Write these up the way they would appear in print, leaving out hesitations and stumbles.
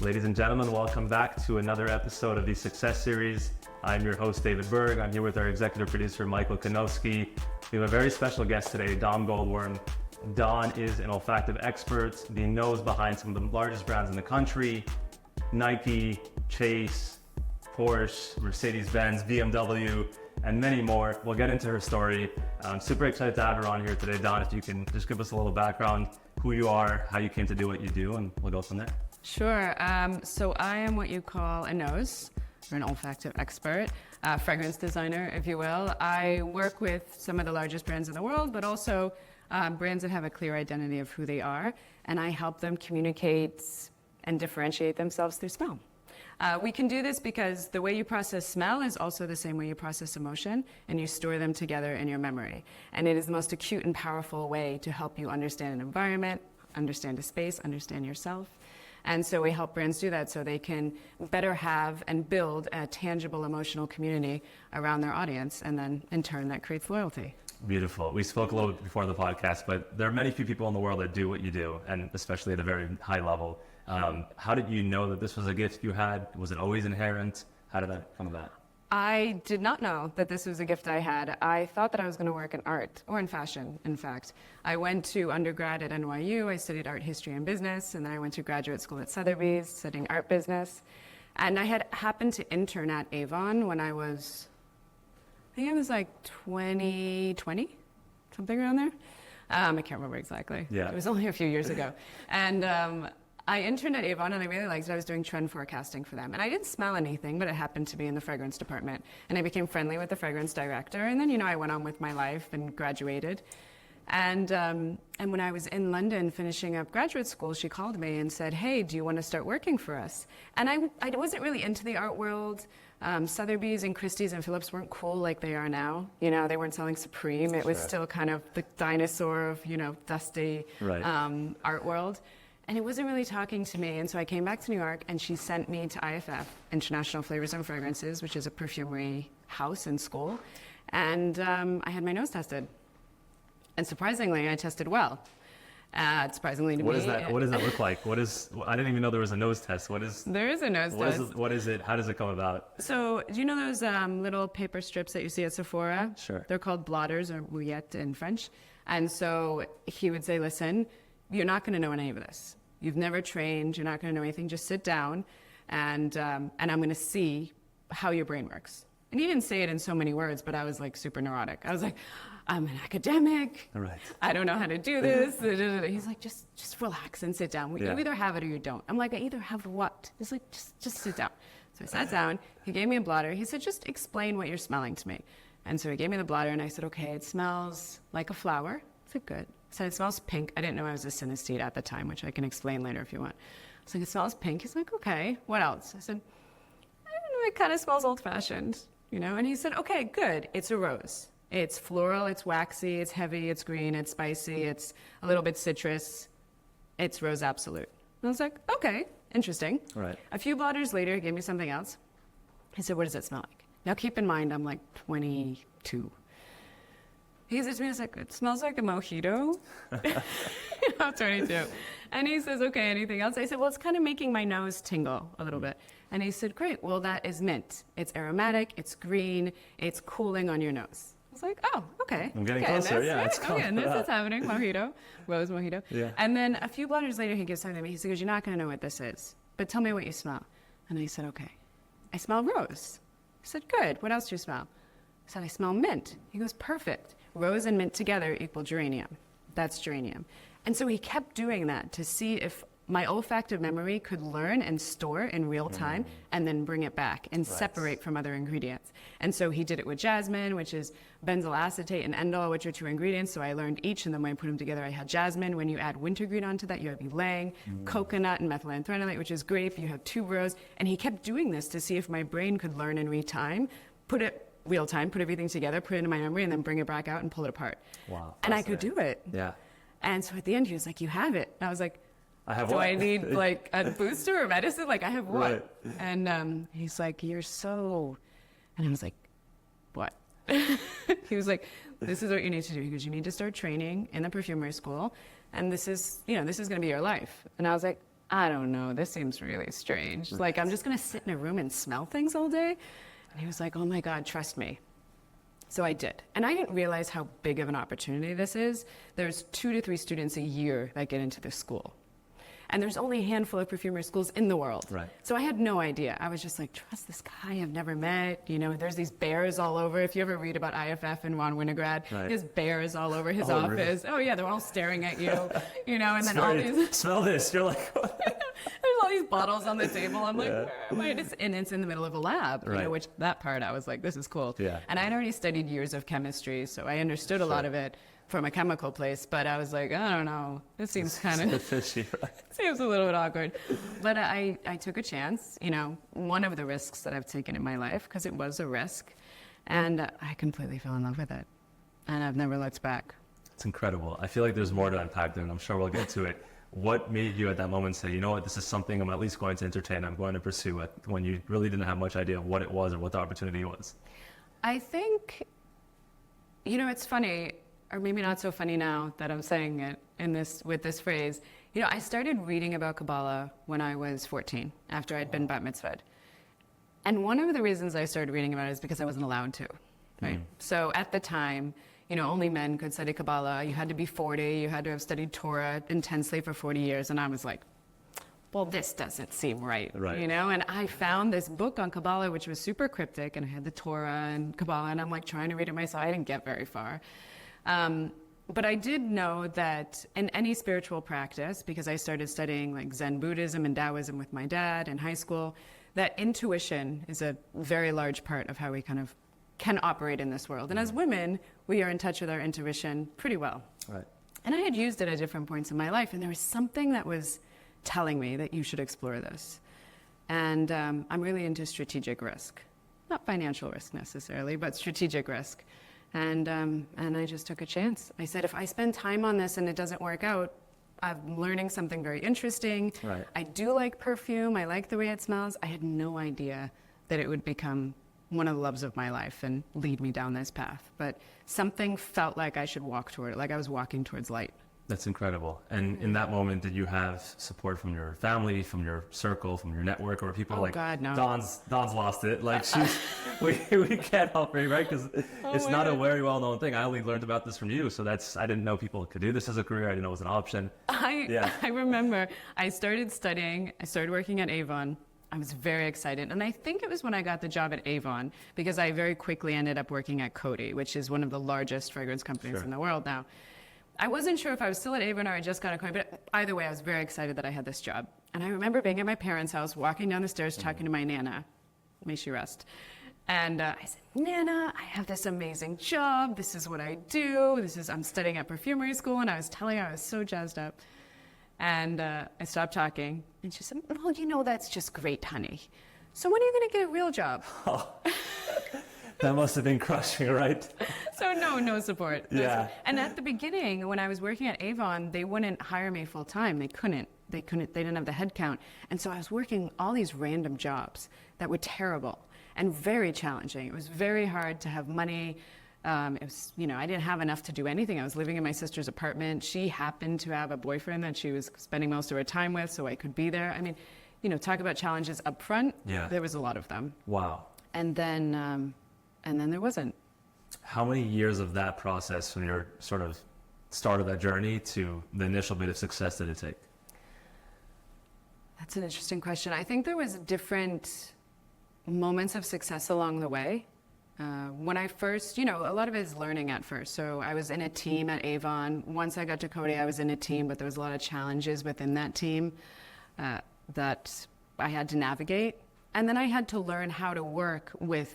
Ladies and gentlemen, welcome back to another episode of the Success Series. I'm your host, David Berg. I'm here with our executive producer, Michael Kanowski. We have a very special guest today, Dawn Goldworm. Dawn is an olfactive expert, the nose behind some of the largest brands in the country: Nike, Chase, Porsche, Mercedes-Benz, BMW, and many more. We'll get into her story. I'm super excited to have her on here today. Dawn, if you can just give us a little background, who you are, how you came to do what you do, and we'll go from there. Sure. So I am what you call a nose, or an olfactive expert, fragrance designer, if you will. I work with some of the largest brands in the world, but also brands that have a clear identity of who they are, and I help them communicate and differentiate themselves through smell. We can do this because the way you process smell is also the same way you process emotion, and you store them together in your memory. And it is the most acute and powerful way to help you understand an environment, understand a space, understand yourself. And so we help brands do that so they can better have and build a tangible emotional community around their audience, and then in turn that creates loyalty. Beautiful. We spoke a little bit before the podcast, but there are many few people in the world that do what you do, and especially at a very high level. How did you know that this was a gift you had? Was it always inherent? How did that come about? I did not know that this was a gift I had. I thought that I was going to work in art, or in fashion, in fact. I went to undergrad at NYU. I studied art history and business, and then I went to graduate school at Sotheby's, studying art business. And I had happened to intern at Avon when I was, I think it was like 2020, something around there. I can't remember exactly. Yeah. It was only a few years ago. And I interned at Avon, and I really liked it. I was doing trend forecasting for them. And I didn't smell anything, but it happened to be in the fragrance department. And I became friendly with the fragrance director. And then, I went on with my life and graduated. And when I was in London finishing up graduate school, she called me and said, "Hey, do you want to start working for us?" And I wasn't really into the art world. Sotheby's and Christie's and Phillips weren't cool like they are now. They weren't selling Supreme. It was still kind of the dinosaur of, dusty art world. And it wasn't really talking to me. And so I came back to New York, and she sent me to IFF, International Flavors and Fragrances, which is a perfumery house and school. And I had my nose tested. And surprisingly, I tested well. Surprisingly to me. What does that look like? I didn't even know there was a nose test. There is a nose test. What is it? How does it come about? So do you know those little paper strips that you see at Sephora? Sure. They're called blotters, or mouillettes in French. And so he would say, "Listen, you're not going to know any of this. You've never trained. You're not going to know anything. Just sit down, and I'm going to see how your brain works." And he didn't say it in so many words, but I was like super neurotic. I was like, "I'm an academic. Right. I don't know how to do this." He's like, just relax and sit down. You either have it or you don't. I'm like, "I either have what?" He's like, just sit down. So I sat down. He gave me a blotter. He said, "Just explain what you're smelling to me." And so he gave me the blotter, and I said, "Okay, it smells like a flower." I said, "Good." I said, "It smells pink." I didn't know I was a synesthete at the time, which I can explain later if you want. I was like, "It smells pink." He's like, "Okay, what else?" I said, "I don't know, it kind of smells old-fashioned, And he said, "Okay, good. It's a rose. It's floral, it's waxy, it's heavy, it's green, it's spicy, it's a little bit citrus. It's Rose Absolute." And I was like, "Okay, interesting." Right. A few blotters later, he gave me something else. He said, "What does it smell like?" Now, keep in mind, I'm like 22. He says to me, "It smells like a mojito." I'm 22. And he says, "Okay, anything else?" I said, "Well, it's kind of making my nose tingle a little bit." And he said, "Great, well, that is mint. It's aromatic, it's green, it's cooling on your nose." I was like, "Oh, okay." I'm getting closer, it's okay, and this is happening. Mojito, rose mojito. Yeah. And then a few blotters later, he gives something to me. He says, "You're not going to know what this is, but tell me what you smell." And I said, "Okay, I smell rose." He said, "Good, what else do you smell?" I said, "I smell mint." He goes, "Perfect. Rose and mint together equal geranium." That's geranium. And so he kept doing that to see if my olfactive memory could learn and store in real time and then bring it back and separate from other ingredients. And so he did it with jasmine, which is benzyl acetate, and endol, which are two ingredients. So I learned each, and then when I put them together, I had jasmine. When you add wintergreen onto that, you have ylang, coconut, and methylanthanolate, which is grape. You have tuberose. And he kept doing this to see if my brain could learn in real time, put everything together, put it into my memory, and then bring it back out and pull it apart. Wow. And I could do it. Yeah. And so at the end, he was like, "You have it." And I was like, I have "Do what? I need like a booster or medicine? Like I have what?" Right. And he's like, "You're so," and I was like, "What?" He was like, "This is what you need to do." He goes, "You need to start training in the perfumery school, and this is going to be your life." And I was like, I don't know, this seems really strange. Like, I'm just going to sit in a room and smell things all day? And he was like, oh my God, trust me. So I did. And I didn't realize how big of an opportunity this is. There's 2 to 3 students a year that get into this school. And there's only a handful of perfumery schools in the world. Right. So I had no idea. I was just like, trust this guy I've never met. You know, there's these bears all over. If you ever read about IFF and Ron Winograd, there's bears all over his office. Really? Oh yeah, they're all staring at you, you know, and then all these... Smell this. You're like... There's all these bottles on the table. I'm like, where am I? And it's in the middle of a lab, you know, which that part I was like, this is cool. Yeah. And I'd already studied years of chemistry, so I understood a lot of it from a chemical place, but I was like, I don't know, this seems kind of fishy, right? Seems a little bit awkward. But I took a chance, you know, one of the risks that I've taken in my life, because it was a risk, and I completely fell in love with it, and I've never looked back. It's incredible. I feel like there's more to unpack there, and I'm sure we'll get to it. What made you at that moment say, you know what, this is something I'm at least going to entertain, I'm going to pursue it, when you really didn't have much idea of what it was or what the opportunity was? I think, you know, it's funny, or maybe not so funny now that I'm saying it with this phrase. You know, I started reading about Kabbalah when I was 14, after I'd been bat mitzvahed. And one of the reasons I started reading about it is because I wasn't allowed to, right? So at the time, you know, only men could study Kabbalah. You had to be 40, you had to have studied Torah intensely for 40 years. And I was like, well, this doesn't seem right, you know? And I found this book on Kabbalah, which was super cryptic, and I had the Torah and Kabbalah, and I'm like trying to read it myself. I didn't get very far. But I did know that in any spiritual practice, because I started studying like Zen Buddhism and Taoism with my dad in high school, that intuition is a very large part of how we kind of can operate in this world. And as women, we are in touch with our intuition pretty well. Right. And I had used it at different points in my life, and there was something that was telling me that you should explore this. And I'm really into strategic risk. Not financial risk necessarily, but strategic risk. And I just took a chance. I said, if I spend time on this and it doesn't work out, I'm learning something very interesting. Right. I do like perfume. I like the way it smells. I had no idea that it would become one of the loves of my life and lead me down this path. But something felt like I should walk toward it, like I was walking towards light. That's incredible. And in that moment, did you have support from your family, from your circle, from your network, or people like, God, no. Dawn's lost it. Like we can't help her, right? Because it's not a very well-known thing. I only learned about this from you. So I didn't know people could do this as a career. I didn't know it was an option. I remember I started studying. I started working at Avon. I was very excited. And I think it was when I got the job at Avon, because I very quickly ended up working at Coty, which is one of the largest fragrance companies in the world now. I wasn't sure if I was still at Avon or I just got a Coty, but either way, I was very excited that I had this job. And I remember being at my parents' house, walking down the stairs, talking to my Nana, may she rest. And I said, Nana, I have this amazing job. This is what I do. I'm studying at perfumery school. And I was telling her I was so jazzed up. And I stopped talking. And she said, well, you know, that's just great, honey. So when are you going to get a real job? Oh. That must have been crushing, right? So no support. Yeah. And at the beginning, when I was working at Avon, they wouldn't hire me full time. They didn't have the headcount. And so I was working all these random jobs that were terrible and very challenging. It was very hard to have money. It was, you know, I didn't have enough to do anything. I was living in my sister's apartment. She happened to have a boyfriend that she was spending most of her time with, so I could be there. I mean, you know, talk about challenges up front. Yeah. There was a lot of them. Wow. And then there wasn't. How many years of that process from your sort of start of that journey to the initial bit of success did it take? That's an interesting question. I think there was different moments of success along the way. When I first, you know, a lot of it is learning at first. So I was in a team at Avon. Once I got to Coty, I was in a team, but there was a lot of challenges within that team that I had to navigate. And then I had to learn how to work with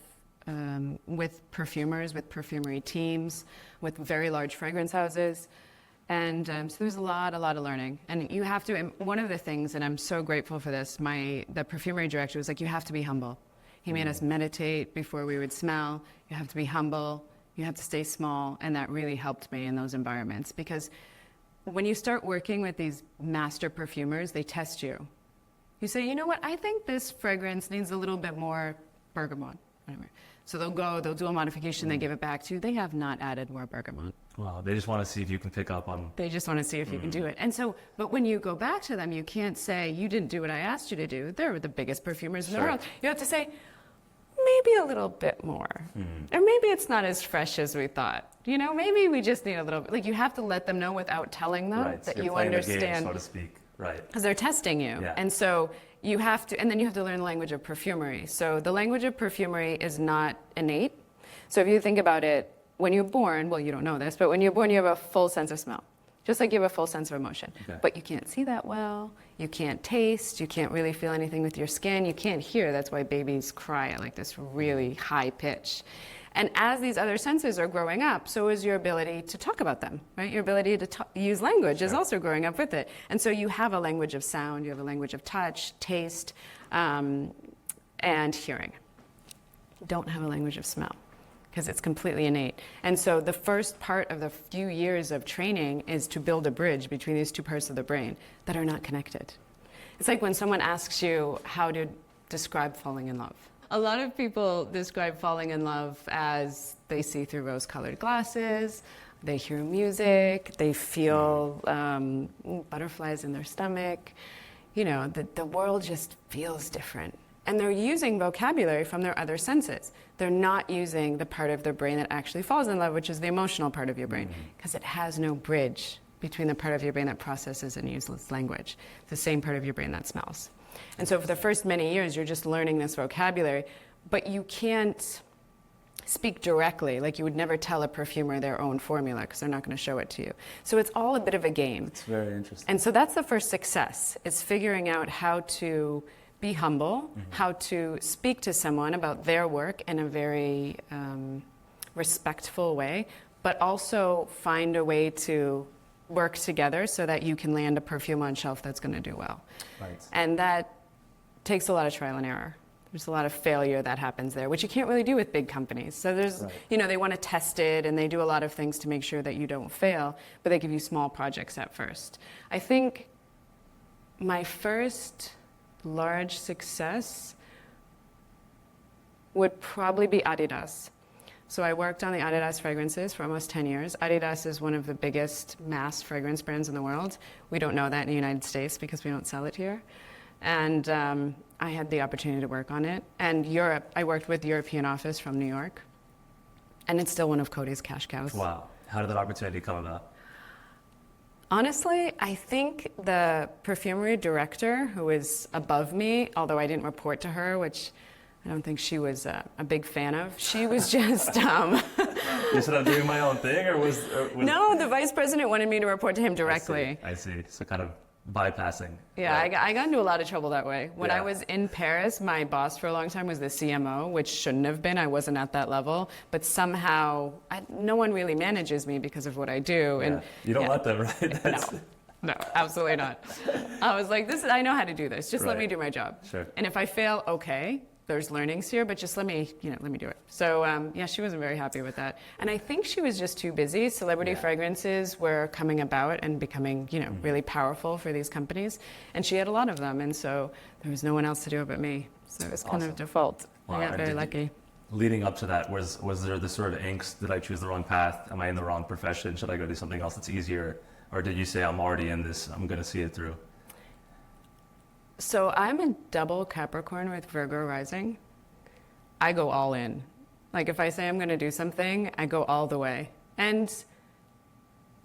perfumers, with perfumery teams, with very large fragrance houses. And so there's a lot of learning. And you have to, and one of the things, and I'm so grateful for this, the perfumery director was like, you have to be humble. He made us meditate before we would smell. You have to be humble. You have to stay small. And that really helped me in those environments. Because when you start working with these master perfumers, they test you. You say, you know what, I think this fragrance needs a little bit more bergamot. Whatever. So they'll do a modification, they give it back to you. They have not added more bergamot. Wow, they just want to see if you can pick up on. They just want to see if you can do it. And so, but when you go back to them, you can't say, you didn't do what I asked you to do. They're the biggest perfumers in the world. You have to say, maybe a little bit more. Or maybe it's not as fresh as we thought. You know, maybe we just need a little bit. Like, you have to let them know without telling them that You're you playing understand. the game, so to speak. Right. Because they're testing you. Yeah. And so you have to, and then you have to learn the language of perfumery. So the language of perfumery is not innate. So if you think about it, when you're born, well, you don't know this, but when you're born, you have a full sense of smell. Just like you have a full sense of emotion. Okay. But you can't see that well. You can't taste. You can't really feel anything with your skin. You can't hear. That's why babies cry at like this really high pitch. And as these other senses are growing up, so is your ability to talk about them, right? Your ability to use language is also growing up with it. And so you have a language of sound, you have a language of touch, taste, and hearing. You don't have a language of smell, because it's completely innate. And so the first part of the few years of training is to build a bridge between these two parts of the brain that are not connected. It's like when someone asks you how to describe falling in love. A lot of people describe falling in love as they see through rose-colored glasses, they hear music, they feel butterflies in their stomach. You know, the world just feels different. And they're using vocabulary from their other senses. They're not using the part of their brain that actually falls in love, which is the emotional part of your brain, because it has no bridge between the part of your brain that processes and uses language. It's the same part of your brain that smells. And so for the first many years, you're just learning this vocabulary, but you can't speak directly. Like, you would never tell a perfumer their own formula, because they're not going to show it to you. So it's all a bit of a game. It's very interesting. And so that's the first success, is figuring out how to be humble, how to speak to someone about their work in a very respectful way, but also find a way to work together so that you can land a perfume on shelf that's going to do well. Right. And that takes a lot of trial and error. There's a lot of failure that happens there, which you can't really do with big companies. So there's, you know, they want to test it, and they do a lot of things to make sure that you don't fail, but they give you small projects at first. I think my first large success would probably be Adidas. So I worked on the Adidas fragrances for almost 10 years. Adidas is one of the biggest mass fragrance brands in the world. We don't know that in the United States because we don't sell it here. And I had the opportunity to work on it. And Europe, I worked with the European office from New York. And it's still one of Cody's cash cows. Wow. How did that opportunity come about? Honestly, I think the perfumery director, who was above me, although I didn't report to her, which I don't think she was a big fan of, she was just... You said I'm doing my own thing, or was... No, the vice president wanted me to report to him directly. I see. So kind of bypassing. Yeah, right? I got into a lot of trouble that way. When I was in Paris, my boss for a long time was the CMO, which shouldn't have been. I wasn't at that level. But somehow, no one really manages me because of what I do. And you don't let them, right? No, absolutely not. I was like, I know how to do this. Just let me do my job. Sure. And if I fail, okay. There's learnings here, but just let me do it. So yeah, she wasn't very happy with that. And I think she was just too busy. Celebrity fragrances were coming about and becoming, really powerful for these companies. And she had a lot of them. And so there was no one else to do it but me. So it was kind of default. Wow. I got very lucky. Leading up to that, was there this sort of angst? Did I choose the wrong path? Am I in the wrong profession? Should I go do something else that's easier? Or did you say, I'm already in this, I'm going to see it through? So I'm a double Capricorn with Virgo rising. I go all in. Like, if I say I'm going to do something, I go all the way. And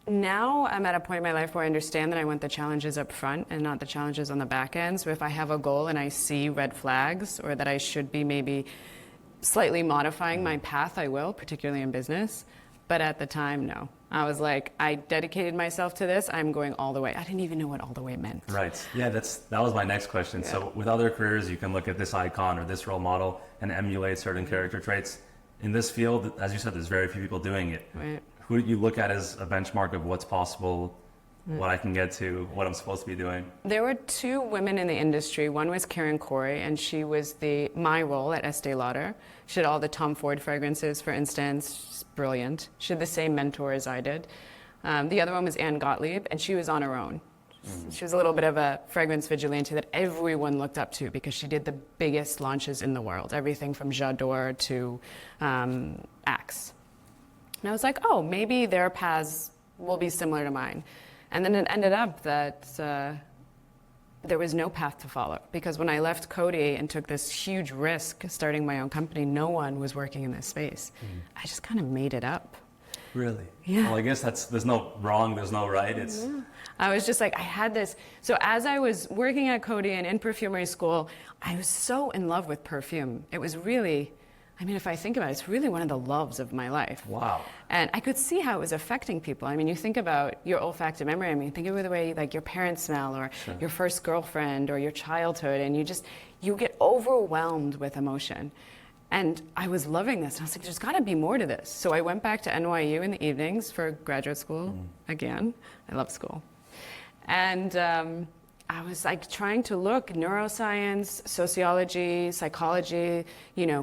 now I'm at a point in my life where I understand that I want the challenges up front and not the challenges on the back end. So if I have a goal and I see red flags, or that I should be maybe slightly modifying my path, I will, particularly in business. But at the time, no. I was like, I dedicated myself to this. I'm going all the way. I didn't even know what all the way meant. Right. Yeah, that was my next question. Yeah. So with other careers, you can look at this icon or this role model and emulate certain character traits. In this field, as you said, there's very few people doing it. Right. Who do you look at as a benchmark of what's possible, what I can get to, what I'm supposed to be doing? There were two women in the industry. One was Karen Corey, and she was my role at Estee Lauder. She did all the Tom Ford fragrances, for instance. She's brilliant. She had the same mentor as I did. The other one was Anne Gottlieb, and she was on her own. She was a little bit of a fragrance vigilante that everyone looked up to because she did the biggest launches in the world, everything from J'adore to Axe. And I was like, oh, maybe their paths will be similar to mine. And then it ended up that there was no path to follow, because when I left Coty and took this huge risk starting my own company, no one was working in this space. I just kind of made it up. Really? Yeah. Well, I guess there's no wrong, there's no right. It's I was just like, I had this. So as I was working at Coty and in perfumery school, I was so in love with perfume. It was really, I mean, if I think about it, it's really one of the loves of my life. wow. And I could see how it was affecting people. I mean, you think about your olfactory memory. I mean, think of the way like your parents smell, or your first girlfriend, or your childhood, and you get overwhelmed with emotion. And I was loving this. And I was like, there's got to be more to this. So I went back to NYU in the evenings for graduate school again. I love school. And I was like trying to look neuroscience, sociology, psychology,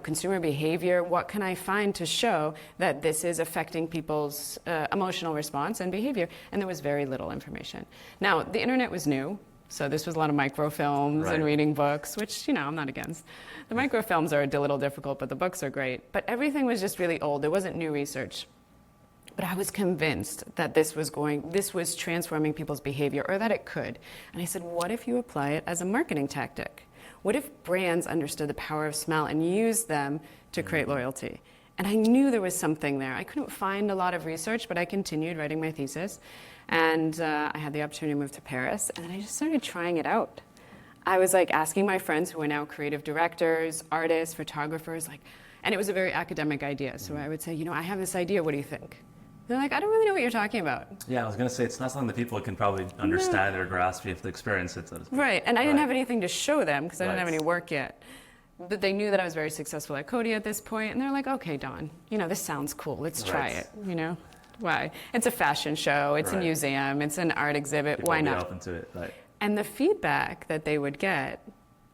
consumer behavior. What can I find to show that this is affecting people's emotional response and behavior? And there was very little information. Now, the internet was new. So this was a lot of microfilms and reading books, which, I'm not against. The microfilms are a little difficult, but the books are great. But everything was just really old. There wasn't new research. But I was convinced that this was transforming people's behavior, or that it could. And I said, what if you apply it as a marketing tactic? What if brands understood the power of smell and used them to create loyalty? And I knew there was something there. I couldn't find a lot of research, but I continued writing my thesis. And I had the opportunity to move to Paris, and then I just started trying it out. I was like asking my friends who are now creative directors, artists, photographers, and it was a very academic idea. So I would say, I have this idea, what do you think? They're like, I don't really know what you're talking about. Yeah, I was going to say, it's not something that people can probably understand or grasp if they experience it. So to speak. Right, and I didn't have anything to show them because I didn't have Right. any work yet. But they knew that I was very successful at Coty at this point, and they're like, okay, Dawn, this sounds cool. Let's try Right. it, Why? It's a fashion show, it's a Right. museum, it's an art exhibit, People why will be not? open to it, right. And the feedback that they would get,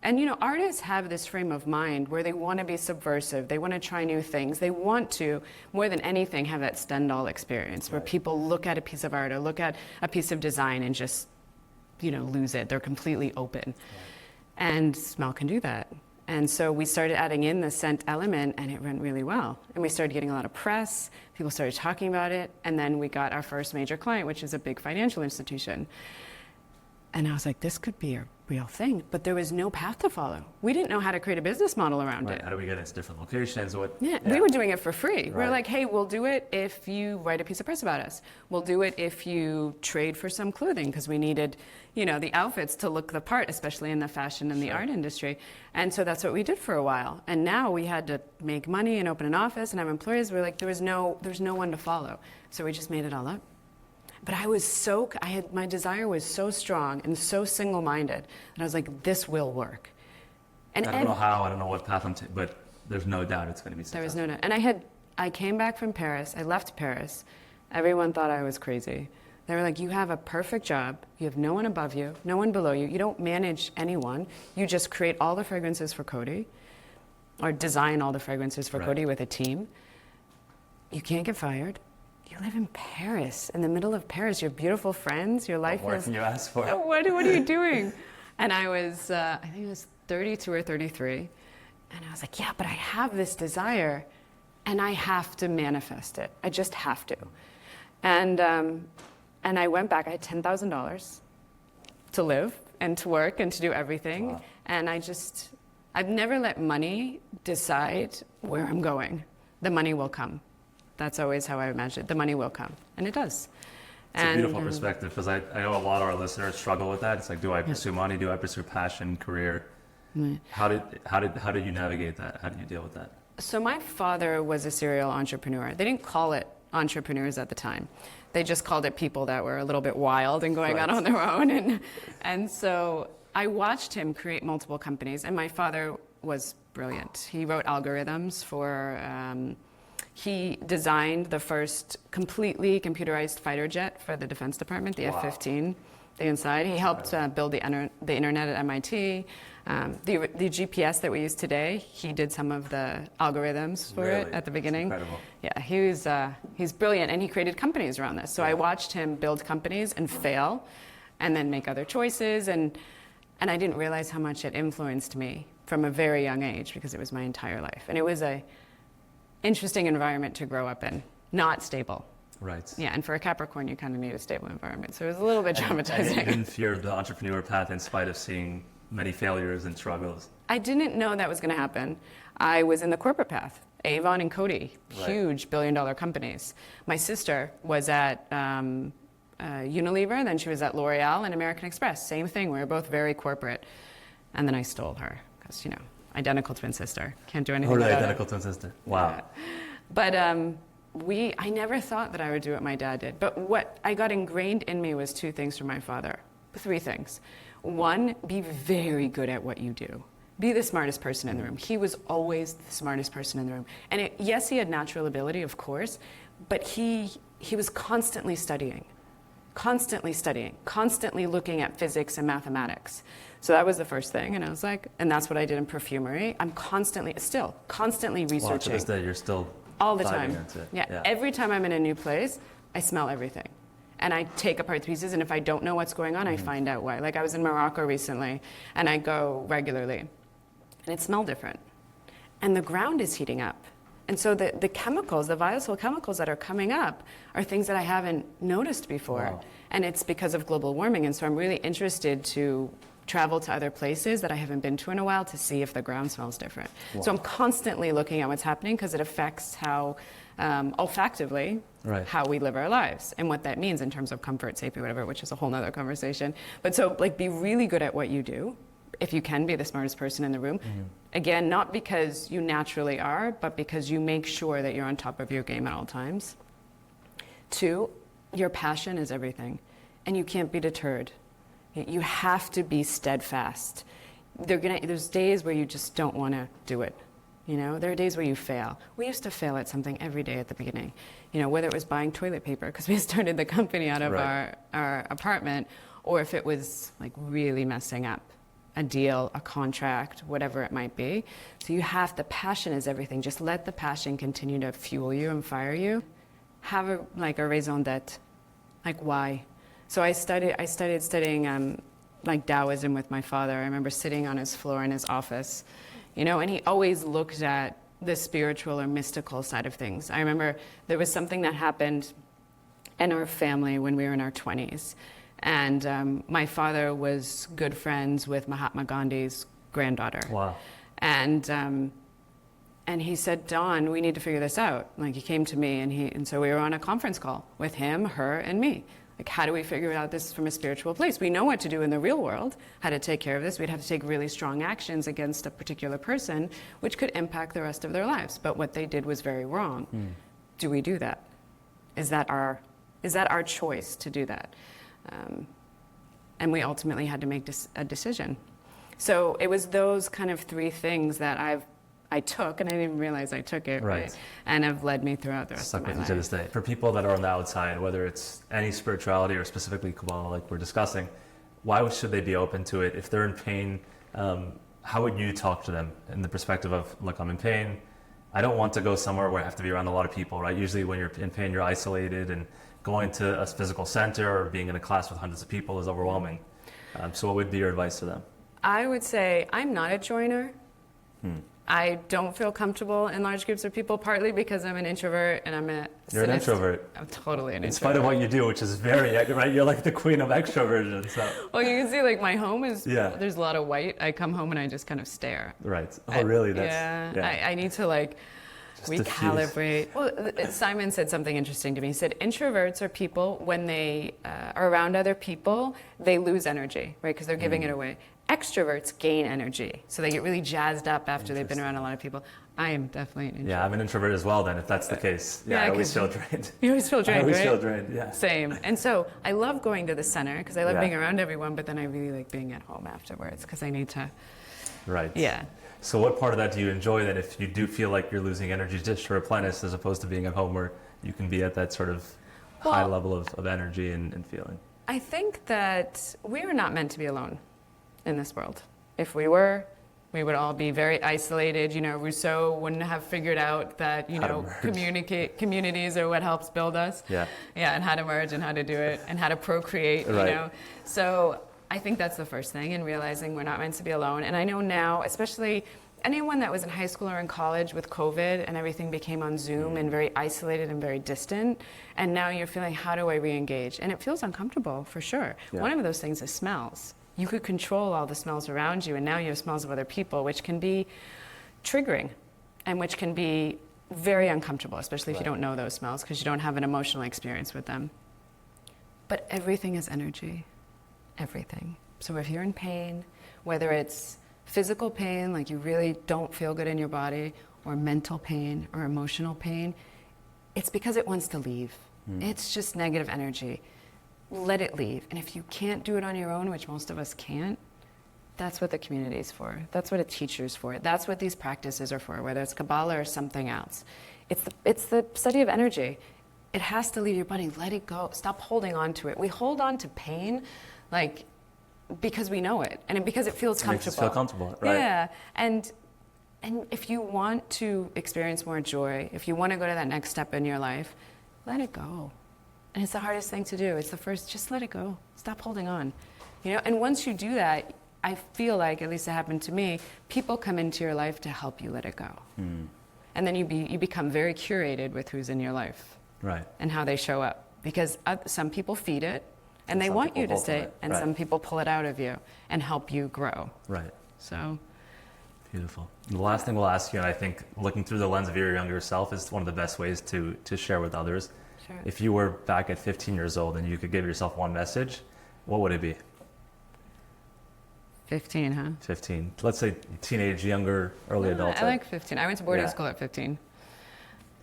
and artists have this frame of mind where they want to be subversive, they want to try new things, they want to, more than anything, have that Stendhal experience where people look at a piece of art or look at a piece of design and just, lose it. They're completely open. And smell can do that. And so we started adding in the scent element, and it went really well. And we started getting a lot of press, people started talking about it, and then we got our first major client, which is a big financial institution. And I was like, this could be a real thing, but there was no path to follow. We didn't know how to create a business model around it. How do we get into different locations? We were doing it for free. We're Right. like, hey, we'll do it if you write a piece of press about us. We'll do it if you trade for some clothing, because we needed, the outfits to look the part, especially in the fashion and the art industry. And so that's what we did for a while. And now we had to make money and open an office and have employees. We're like, there's no one to follow. So we just made it all up. But my desire was so strong and so single-minded that I was like, this will work. And I don't know how, I don't know what path I'm taking, but there's no doubt it's going to be successful. there was no doubt. And I came back from Paris, I left Paris. Everyone thought I was crazy. They were like, you have a perfect job. You have no one above you, no one below you. You don't manage anyone. You just create all the fragrances for Coty, or design all the fragrances for Coty with a team. You can't get fired. You live in Paris, in the middle of Paris. Your beautiful friends, your life What more is... can you ask for? What are you doing? And I was, I think I was 32 or 33. And I was like, yeah, but I have this desire, and I have to manifest it. I just have to. And I went back. I had $10,000 to live and to work and to do everything. Wow. And I've never let money decide where I'm going. The money will come. That's always how I imagine it. The money will come, and it does. It's a beautiful perspective, because I know a lot of our listeners struggle with that. It's like, do I pursue money? Do I pursue passion, career? How did you navigate that? How did you deal with that? So my father was a serial entrepreneur. They didn't call it entrepreneurs at the time. They just called it people that were a little bit wild and going out on their own. And so I watched him create multiple companies, and my father was brilliant. He wrote algorithms for... He designed the first completely computerized fighter jet for the Defense Department, the F-15, the inside. He helped build the internet at MIT. The GPS that we use today, he did some of the algorithms for it at the beginning. That's incredible. Yeah, he's brilliant, and he created companies around this. So I watched him build companies and fail, and then make other choices, and I didn't realize how much it influenced me from a very young age, because it was my entire life. And it was a interesting environment to grow up in. not stable. Right. Yeah, and for a Capricorn, you kind of need a stable environment. So it was a little bit traumatizing. And you didn't fear the entrepreneur path in spite of seeing many failures and struggles? I didn't know that was going to happen. I was in the corporate path. Avon and Coty, huge billion-dollar companies. My sister was at Unilever, then she was at L'Oreal and American Express. Same thing, we were both very corporate. And then I stole her, because, you know, identical twin sister. Can't do anything about it. Identical twin sister. Wow. Yeah. But I never thought that I would do what my dad did. But what I got ingrained in me was two things from my father. Three things. One, be very good at what you do. Be the smartest person in the room. He was always the smartest person in the room. And yes, he had natural ability, of course, but he was constantly studying, constantly looking at physics and mathematics. So that was the first thing. And I was like, and that's what I did in perfumery. I'm constantly researching. Well, to this day, you're still all the time. Into it. Yeah. Every time I'm in a new place, I smell everything. And I take apart the pieces, and if I don't know what's going on, I find out why. Like I was in Morocco recently, and I go regularly, and it smelled different. And the ground is heating up. And so the chemicals, the volatile chemicals that are coming up are things that I haven't noticed before. Wow. And it's because of global warming. And so I'm really interested to travel to other places that I haven't been to in a while to see if the ground smells different. Wow. So I'm constantly looking at what's happening because it affects how, olfactively, how we live our lives and what that means in terms of comfort, safety, whatever, which is a whole nother conversation. But so like be really good at what you do. If you can be the smartest person in the room. Again, not because you naturally are, but because you make sure that you're on top of your game at all times. Two, your passion is everything, and you can't be deterred. You have to be steadfast. There's days where you just don't want to do it. You know, there are days where you fail. We used to fail at something every day at the beginning. You know, whether it was buying toilet paper, because we started the company out of our apartment, or if it was like really messing up a deal, a contract, whatever it might be. So the passion is everything. Just let the passion continue to fuel you and fire you. Have a raison d'etre. Like why? So I started studying like Taoism with my father. I remember sitting on his floor in his office, you know, and he always looked at the spiritual or mystical side of things. I remember there was something that happened in our family when we were in our 20s. And my father was good friends with Mahatma Gandhi's granddaughter. Wow. And he said, Dawn, we need to figure this out. Like he came to me and so we were on a conference call with him, her, and me. Like, how do we figure out this from a spiritual place? We know what to do in the real world, how to take care of this. We'd have to take really strong actions against a particular person, which could impact the rest of their lives. But what they did was very wrong. Do we do that? Is that our choice to do that? And we ultimately had to make a decision. So it was those kind of three things that I took, and I didn't even realize I took it, right? And have led me throughout the rest of my life. To this day. For people that are on the outside, whether it's any spirituality or specifically Kabbalah, like we're discussing, why should they be open to it? If they're in pain, how would you talk to them in the perspective of, look, I'm in pain. I don't want to go somewhere where I have to be around a lot of people, right? Usually when you're in pain, you're isolated, and going to a physical center or being in a class with hundreds of people is overwhelming. So what would be your advice to them? I would say I'm not a joiner. I don't feel comfortable in large groups of people, partly because I'm an introvert and You're an introvert. I'm totally an introvert. In spite of what you do, which is very, right? You're like the queen of extroversion. So. Well, you can see like my home is, there's a lot of white. I come home and I just kind of stare. Right. Oh, really? I need to like recalibrate. Well, Simon said something interesting to me. He said, introverts are people, when they are around other people, they lose energy, right? Because they're giving it away. Extroverts gain energy. So they get really jazzed up after they've been around a lot of people. I am definitely an introvert. Yeah, I'm an introvert as well then, if that's the case. Yeah, I always feel drained. You always feel drained, right? I always feel drained, yeah. Same. And so I love going to the center because I love being around everyone, but then I really like being at home afterwards because I need to. Right. Yeah. So what part of that do you enjoy then if you do feel like you're losing energy just to replenish, as opposed to being at home where you can be at that sort of high level of energy and feeling? I think that we are not meant to be alone in this world. If we were, we would all be very isolated. You know, Rousseau wouldn't have figured out that, you know, communities are what helps build us. Yeah, and how to merge and how to do it and how to procreate, you know. So I think that's the first thing, in realizing we're not meant to be alone. And I know now, especially anyone that was in high school or in college with COVID and everything became on Zoom and very isolated and very distant, and now you're feeling, how do I re-engage? And it feels uncomfortable, for sure. Yeah. One of those things is smells. You could control all the smells around you, and now you have smells of other people, which can be triggering and which can be very uncomfortable, especially if you don't know those smells because you don't have an emotional experience with them. But everything is energy, everything. So if you're in pain, whether it's physical pain, like you really don't feel good in your body, or mental pain or emotional pain, it's because it wants to leave. It's just negative energy. Let it leave. And if you can't do it on your own, which most of us can't, that's what the community is for. That's what a teacher's for. That's what these practices are for, whether it's Kabbalah or something else. It's the study of energy. It has to leave your body. Let it go. Stop holding on to it. We hold on to pain, like, because we know it and because it feels comfortable. It makes us feel comfortable, right? Yeah, and if you want to experience more joy, if you want to go to that next step in your life, let it go. And it's the hardest thing to do. It's the first, just let it go. Stop holding on. You know, and once you do that, I feel like, at least it happened to me, people come into your life to help you let it go. And then you become very curated with who's in your life. Right. And how they show up. Because some people feed it, and they want you to stay, and some people pull it out of you and help you grow. Right. So. Beautiful. The last thing we'll ask you, and I think looking through the lens of your younger self is one of the best ways to share with others. Sure. If you were back at 15 years old and you could give yourself one message, what would it be? 15, huh? 15. Let's say teenage, younger, early adulthood. I like 15. I went to boarding school at 15.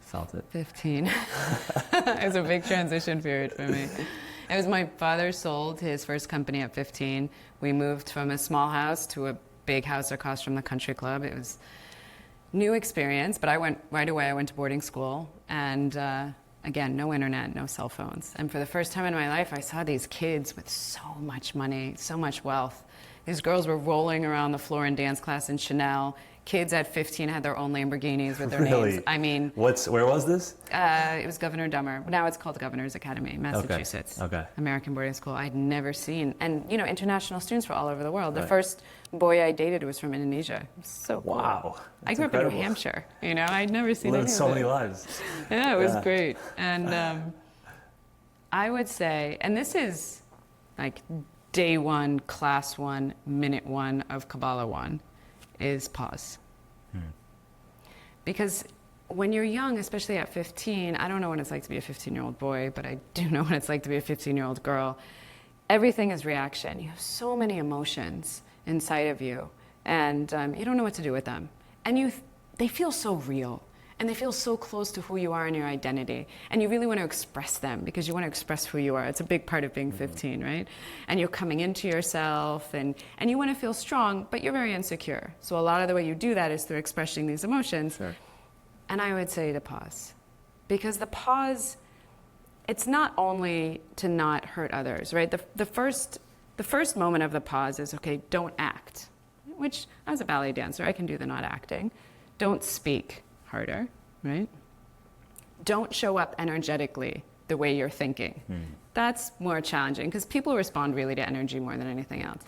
Felt it. 15. It was a big transition period for me. It was my father sold his first company at 15. We moved from a small house to a big house across from the country club. It was new experience, but I went right away. I went to boarding school, and again, no internet, no cell phones. And for the first time in my life, I saw these kids with so much money, so much wealth. These girls were rolling around the floor in dance class in Chanel. Kids at 15 had their own Lamborghinis with their names. I mean, where was this? It was Governor Dummer. Now it's called Governor's Academy, Massachusetts. Okay. American boarding school. I'd never seen, and you know, international students from all over the world. The Right. first boy I dated was from Indonesia. It was so cool. Wow. I grew up in New Hampshire. You know, I'd never seen Lived any so of many it. lives. Yeah, it was great. And I would say, and this is like day one, class one, minute one of Kabbalah 1, is pause. Because when you're young, especially at 15, I don't know what it's like to be a 15-year-old boy, but I do know what it's like to be a 15-year-old girl. Everything is reaction. You have so many emotions inside of you, and you don't know what to do with them. And they feel so real, and they feel so close to who you are and your identity. And you really want to express them because you want to express who you are. It's a big part of being 15, right? And you're coming into yourself, and you want to feel strong, but you're very insecure. So a lot of the way you do that is through expressing these emotions. Sure. And I would say to pause. Because the pause, it's not only to not hurt others, right? The first moment of the pause is, okay, don't act. Which, as a ballet dancer, I can do the not acting. Don't speak harder, right? Don't show up energetically the way you're thinking. That's more challenging because people respond really to energy more than anything else.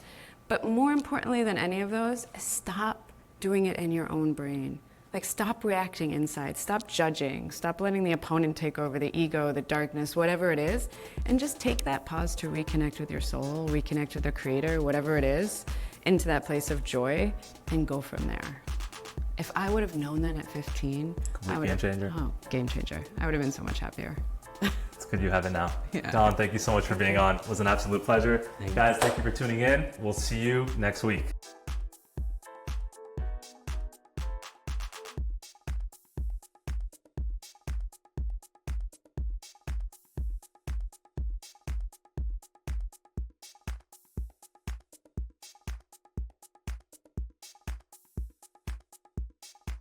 But more importantly than any of those, stop doing it in your own brain. Like, stop reacting inside, stop judging, stop letting the opponent take over, the ego, the darkness, whatever it is, and just take that pause to reconnect with your soul, reconnect with the creator, whatever it is, into that place of joy, and go from there. If I would have known that at 15, I would have, game changer. Oh, game changer. I would have been so much happier. It's good you have it now. Yeah. Dawn, thank you so much for being on. It was an absolute pleasure. Guys, thank you for tuning in. We'll see you next week.